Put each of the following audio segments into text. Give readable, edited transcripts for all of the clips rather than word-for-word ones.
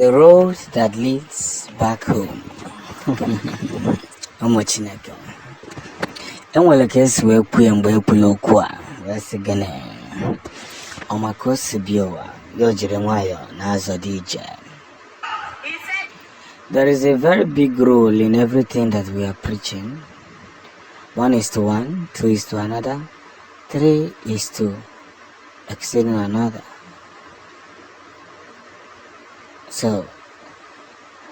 The road that leads back home. Chineke. Enwere ka esi wee kwue mgbe ekwula okwu a wee sị gịnị ọmaka o si bịa ụwa ya o jiri nwayọọ na-azọ dị ije. There is a very big role in everything that we are preaching. 1:1, 2 another, 3 exceeding another. So,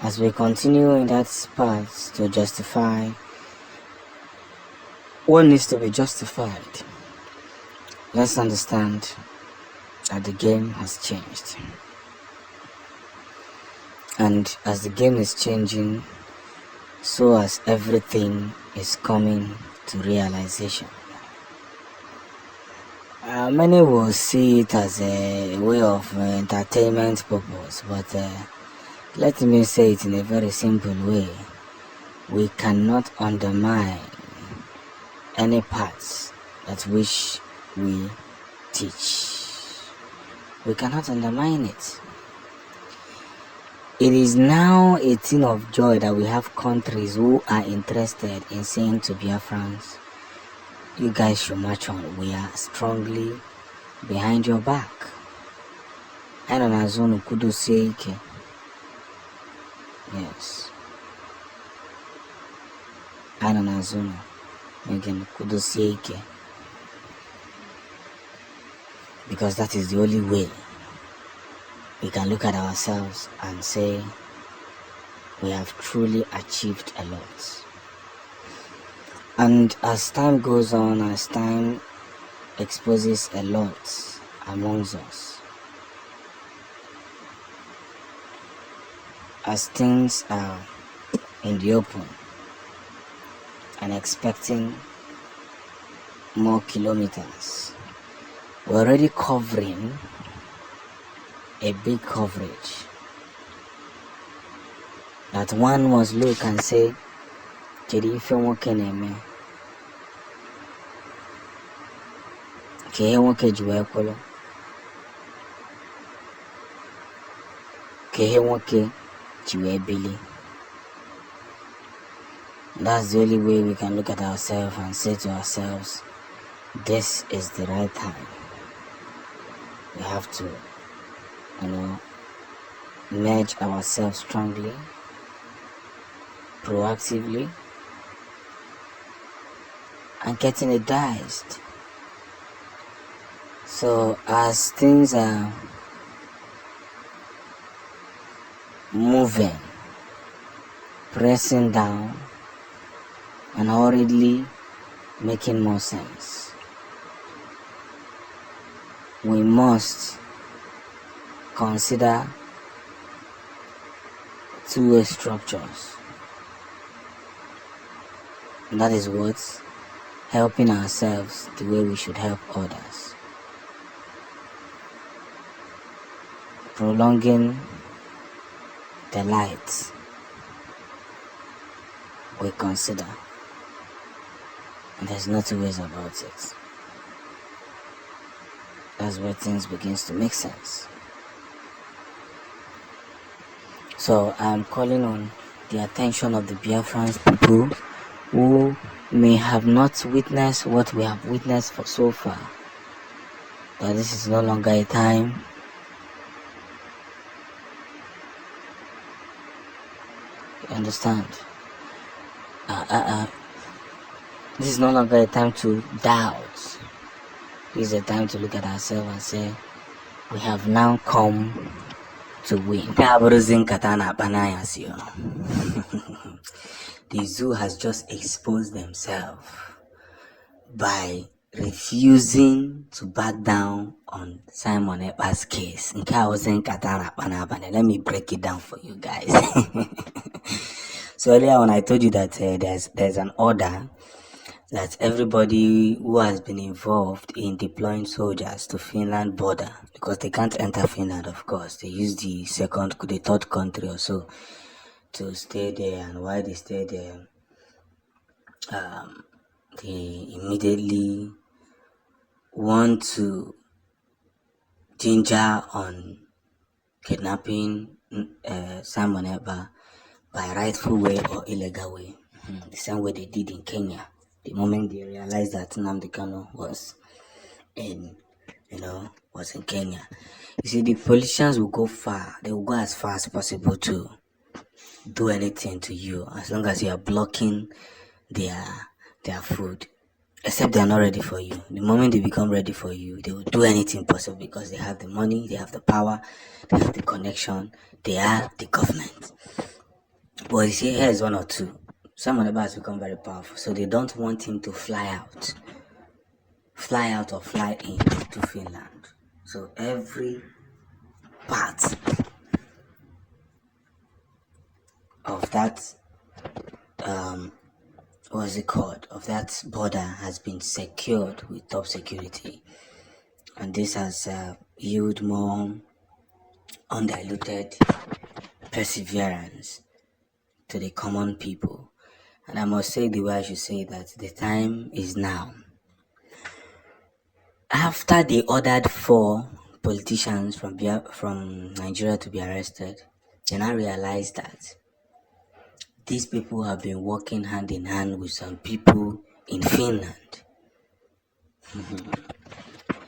as we continue in that path to justify what needs to be justified, let's understand that the game has changed. And as the game is changing, so as everything is coming to realization. Many will see it as a way of entertainment purpose, but let me say it in a very simple way. We cannot undermine any parts that which we teach. We cannot undermine it. It is now a thing of joy that we have countries who are interested in saying to Biafrans, you guys should march on. We are strongly behind your back. And on our zone, kudo seike. Yes. And on our zone, again, kudo seike. Because that is the only way we can look at ourselves and say we have truly achieved a lot. And as time goes on, as time exposes a lot amongst us, as things are in the open and expecting more kilometers, we're already covering a big coverage that one must look and say, Jedi ife nwoke na-eme ka ihe nwoke ji wee kwụrụ, ka ihe nwoke ji wee bili. That's the only way we can look at ourselves and say to ourselves, this is the right time. We have to, merge ourselves strongly, proactively, and getting it diced. So as things are moving, pressing down, and hurriedly making more sense, we must consider two-way structures. And that is what? Helping ourselves the way we should help others. Prolonging the light we consider. And there's no two ways about it. That's where things begins to make sense. So I'm calling on the attention of the Biafran people who may have not witnessed what we have witnessed for so far, that this is no longer a time you understand. This is no longer a time to doubt. This is a time to look at ourselves and say, we have now come to win. The zoo has just exposed themselves by refusing to back down on Simon Ekpa's case. Let me break it down for you guys. So earlier when I told you that there's an order that everybody who has been involved in deploying soldiers to Finland border, because they can't enter Finland, of course, they use the third country or so to stay there, and while they stay there, they immediately want to ginger on kidnapping Simon Ekpa by rightful way or illegal way. The same way they did in Kenya. The moment they realized that Nnamdi Kanu was in, was in Kenya. You see, the politicians will go far. They will go as far as possible to do anything to you as long as you are blocking their food. Except they are not ready for you. The moment they become ready for you, they will do anything possible because they have the money, they have the power, they have the connection, they are the government. But you see, here is one or two. Some of the has become very powerful, so they don't want him to fly out or fly in to Finland. So every part of that what's it called, of that border has been secured with top security, and this has yielded more undiluted perseverance to the common people. And I must say the way I should say that the time is now. After they ordered 4 politicians from Nigeria to be arrested, they now realized that these people have been working hand in hand with some people in Finland.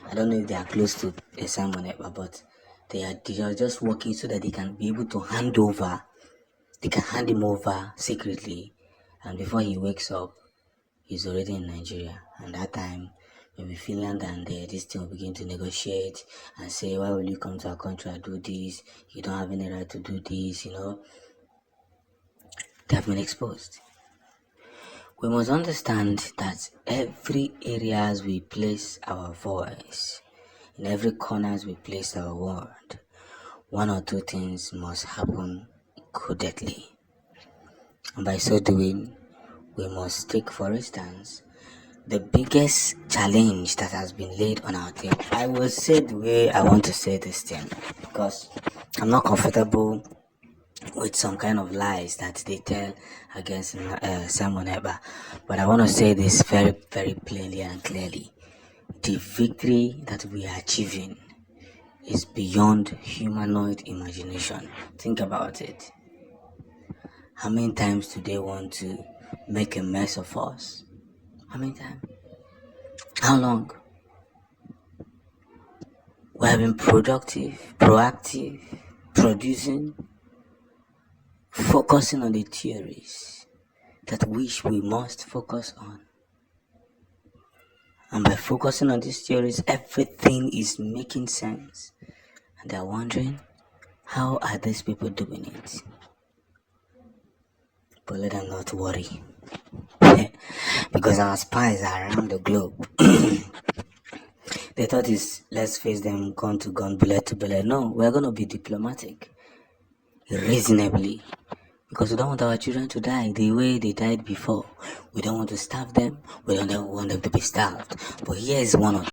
I don't know if they are close to Simon Ekpa, but they are just working so that they can be able to hand him over secretly, and before he wakes up, he's already in Nigeria. And that time, maybe Finland and this thing will begin to negotiate and say, why will you come to our country and do this? You don't have any right to do this, They have been exposed. We must understand that every areas we place our voice, in every corners we place our word, one or two things must happen codedly. And by so doing, we must take, for instance, the biggest challenge that has been laid on our table. I will say the way I want to say this thing because I'm not comfortable with some kind of lies that they tell against Simon Ekpa. But I want to say this very, very plainly and clearly. The victory that we are achieving is beyond humanoid imagination. Think about it. How many times do they want to make a mess of us? How many times? How long? We have been productive, proactive, producing, focusing on the theories that which we must focus on. And by focusing on these theories, everything is making sense. And they're wondering, how are these people doing it? But let them not worry. Because our spies are around the globe. They thought it's let's face them gun to gun, bullet to bullet. No, we're going to be diplomatic. Reasonably. Because we don't want our children to die the way they died before. We don't want to starve them. We don't want them to be starved. But here is one of